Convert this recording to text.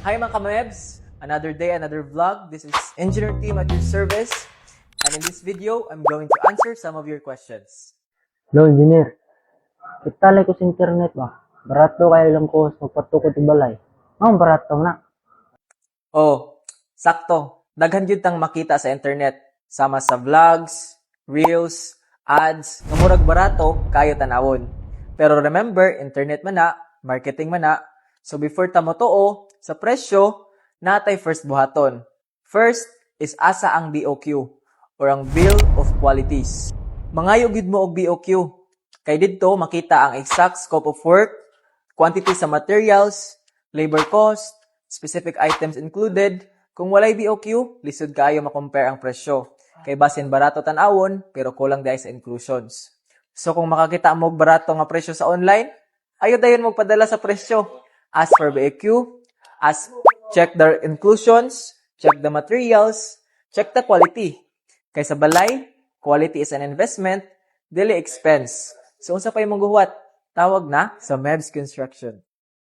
Hi mga kamebs! Another day, another vlog. This is Engineer Team at your service. And in this video, I'm going to answer some of your questions. Hello, engineer. Italay ko sa internet ba? Barato kayo lang ko magpatukod ng balay. Barato na. Oh, sakto. Daghan yun tang makita sa internet. Sama sa vlogs, reels, ads, nga murag barato, kayo tanawon. Pero remember, internet man na, marketing man na. So before ta motoo sa presyo, natay first buhaton. First is asa ang BOQ or ang Bill of Qualities. Mangayo gid mo og BOQ. Kay didto makita ang exact scope of work, quantity sa materials, labor cost, specific items included. Kung walay BOQ, lisod kaayo ma-compare ang presyo. Kay basin barato tan-awon pero kulang dahil sa inclusions. So kung makakita mo og barato nga presyo sa online, ayo dayon mo padala sa presyo. Ask for BOQ, check the inclusions, check the materials, check the quality. Kay sa balay, quality is an investment, dili expense. So unsa pay mong guhuwat? Tawag na sa MEBS Construction.